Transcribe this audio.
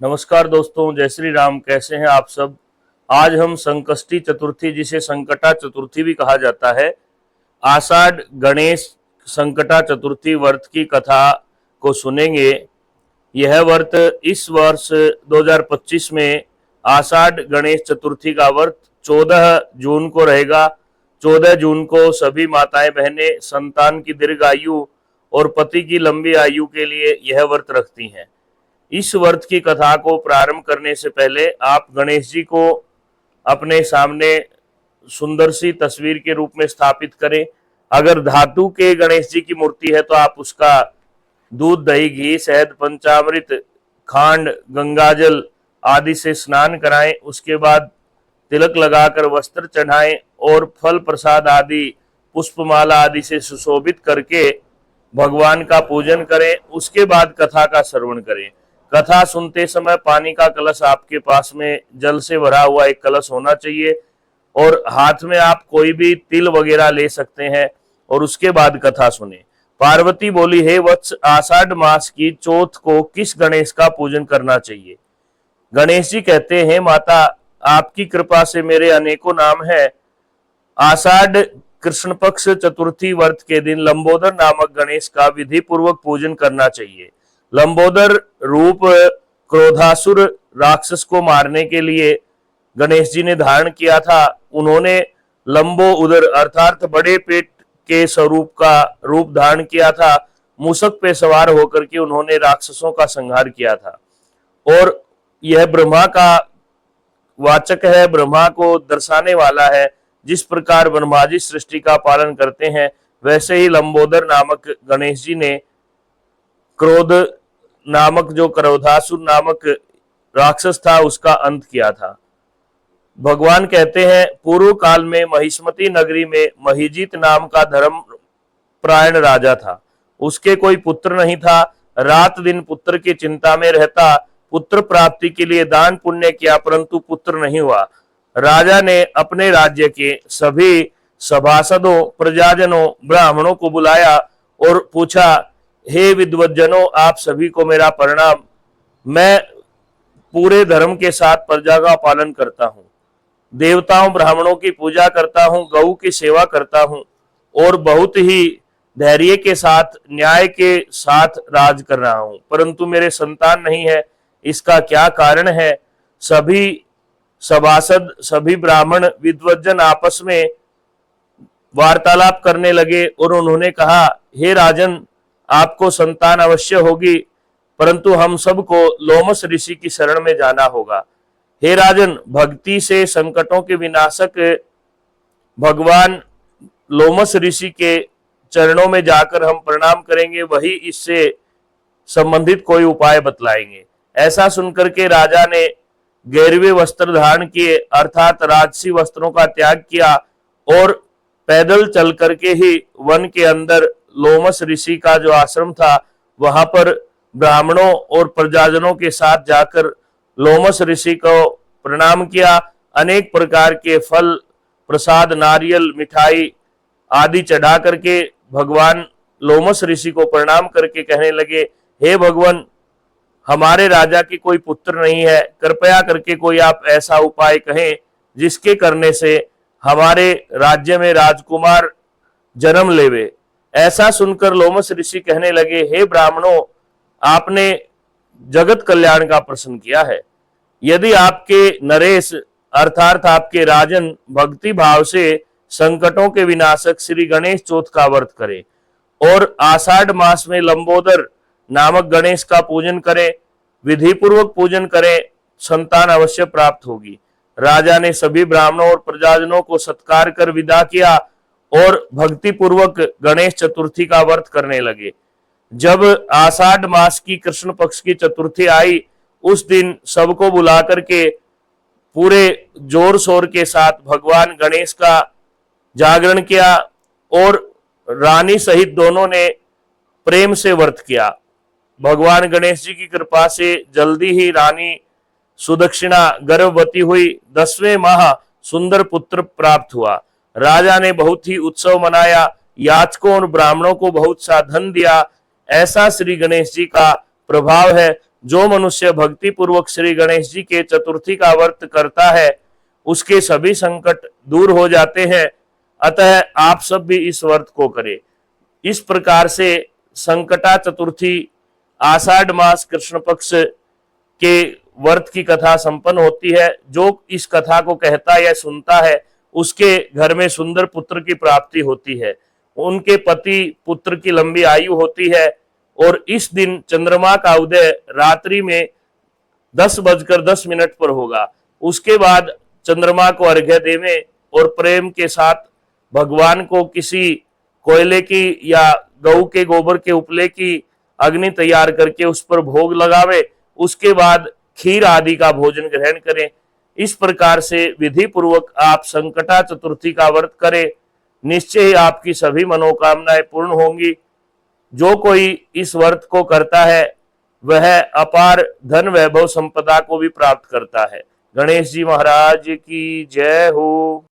नमस्कार दोस्तों, जय श्री राम। कैसे हैं आप सब। आज हम संकष्टी चतुर्थी, जिसे संकटा चतुर्थी भी कहा जाता है, आषाढ़ गणेश संकटा चतुर्थी व्रत की कथा को सुनेंगे। यह व्रत इस वर्ष 2025 में आषाढ़ गणेश चतुर्थी का व्रत 14 जून को रहेगा। 14 जून को सभी माताएं बहनें संतान की दीर्घायु और पति की लंबी आयु के लिए यह व्रत रखती हैं। इस व्रत की कथा को प्रारंभ करने से पहले आप गणेश जी को अपने सामने सुंदर सी तस्वीर के रूप में स्थापित करें। अगर धातु के गणेश जी की मूर्ति है तो आप उसका दूध, दही, घी, शहद, पंचामृत, खांड, गंगाजल आदि से स्नान कराएं। उसके बाद तिलक लगाकर वस्त्र चढ़ाएं और फल प्रसाद आदि, पुष्पमाला आदि से सुशोभित करके भगवान का पूजन करें। उसके बाद कथा का श्रवण करें। कथा सुनते समय पानी का कलश आपके पास में जल से भरा हुआ एक कलश होना चाहिए और हाथ में आप कोई भी तिल वगैरह ले सकते हैं और उसके बाद कथा सुने। पार्वती बोली, हे वत्स, आषाढ़ मास की चौथ को किस गणेश का पूजन करना चाहिए। गणेश जी कहते हैं, माता, आपकी कृपा से मेरे अनेकों नाम है। आषाढ़ कृष्ण पक्ष चतुर्थी व्रत के दिन लंबोदर नामक गणेश का विधि पूर्वक पूजन करना चाहिए। लंबोदर रूप क्रोधासुर राक्षस को मारने के लिए गणेश जी ने धारण किया था। उन्होंने लंबो उदर अर्थात बड़े पेट के स्वरूप का रूप धारण किया था। मूषक पे सवार होकर के उन्होंने राक्षसों का संहार किया था और यह ब्रह्मा का वाचक है, ब्रह्मा को दर्शाने वाला है। जिस प्रकार ब्रह्मा जी सृष्टि का पालन करते हैं, वैसे ही लंबोदर नामक गणेश जी ने क्रोध नामक, जो क्रोधासुर नामक राक्षस था, उसका अंत किया था। भगवान कहते हैं, पूर्व काल में महिष्मती नगरी में महीजित नाम का धर्म प्रायण राजा था। उसके कोई पुत्र नहीं था। रात दिन पुत्र की चिंता में रहता। पुत्र प्राप्ति के लिए दान पुण्य किया, परंतु पुत्र नहीं हुआ। राजा ने अपने राज्य के सभी सभासदों, प्रजाजनों, ब्राह्मणों को बुलाया और पूछा, हे विद्वज्जनों, आप सभी को मेरा प्रणाम। मैं पूरे धर्म के साथ प्रजा का पालन करता हूँ, देवताओं ब्राह्मणों की पूजा करता हूँ, गऊ की सेवा करता हूँ और बहुत ही धैर्य के साथ, न्याय के साथ राज कर रहा हूँ, परंतु मेरे संतान नहीं है। इसका क्या कारण है। सभी सभासद, सभी ब्राह्मण, विद्वज्जन आपस में वार्तालाप करने लगे और उन्होंने कहा, हे राजन, आपको संतान अवश्य होगी, परंतु हम सबको लोमस ऋषि की शरण में जाना होगा। हे राजन, भक्ति से संकटों के विनाशक भगवान लोमस ऋषि के चरणों में जाकर हम प्रणाम करेंगे, वही इससे संबंधित कोई उपाय बतलाएंगे। ऐसा सुनकर के राजा ने गैरवे वस्त्र धारण किए, अर्थात राजसी वस्त्रों का त्याग किया और पैदल चल करके ही वन के अंदर लोमस ऋषि का जो आश्रम था, वहां पर ब्राह्मणों और प्रजाजनों के साथ जाकर लोमस ऋषि को प्रणाम किया। अनेक प्रकार के फल, प्रसाद, नारियल, मिठाई आदि चढ़ा करके भगवान लोमस ऋषि को प्रणाम करके कहने लगे, हे भगवान, हमारे राजा की कोई पुत्र नहीं है। कृपया करके कोई आप ऐसा उपाय कहें जिसके करने से हमारे राज्य में राजकुमार जन्म लेवे। ऐसा सुनकर लोमस ऋषि कहने लगे, हे ब्राह्मणों, आपने जगत कल्याण का प्रश्न किया है। यदि आपके नरेश अर्थात आपके राजन भक्ति भाव से संकटों के विनाशक श्री गणेश चौथ का व्रत करें और आषाढ़ मास में लंबोदर नामक गणेश का पूजन करें, विधि पूर्वक पूजन करें, संतान अवश्य प्राप्त होगी। राजा ने सभी ब्राह्मणों और प्रजाजनों को सत्कार कर विदा किया और भक्ति पूर्वक गणेश चतुर्थी का व्रत करने लगे। जब आषाढ़ मास की कृष्ण पक्ष की चतुर्थी आई, उस दिन सबको बुला करके पूरे जोर शोर के साथ भगवान गणेश का जागरण किया और रानी सहित दोनों ने प्रेम से व्रत किया। भगवान गणेश जी की कृपा से जल्दी ही रानी सुदक्षिणा गर्भवती हुई। 10वें माह सुंदर पुत्र प्राप्त हुआ। राजा ने बहुत ही उत्सव मनाया, याचकों और ब्राह्मणों को बहुत सा धन दिया। ऐसा श्री गणेश जी का प्रभाव है। जो मनुष्य भक्ति पूर्वक श्री गणेश जी के चतुर्थी का व्रत करता है उसके सभी संकट दूर हो जाते हैं। अतः आप सब भी इस व्रत को करें। इस प्रकार से संकटा चतुर्थी आषाढ़ मास कृष्ण पक्ष के व्रत की कथा संपन्न होती है। जो इस कथा को कहता या सुनता है उसके घर में सुंदर पुत्र की प्राप्ति होती है, उनके पति पुत्र की लंबी आयु होती है। और इस दिन चंद्रमा का उदय रात्रि में 10:10 पर होगा। उसके बाद चंद्रमा को अर्घ्य देवे और प्रेम के साथ भगवान को किसी कोयले की या गऊ के गोबर के उपले की अग्नि तैयार करके उस पर भोग लगावे। उसके बाद खीर आदि का भोजन ग्रहण करें। इस प्रकार से विधि पूर्वक आप संकटा चतुर्थी का व्रत करें, निश्चय ही आपकी सभी मनोकामनाएं पूर्ण होंगी। जो कोई इस व्रत को करता है वह अपार धन वैभव संपदा को भी प्राप्त करता है। गणेश जी महाराज की जय हो।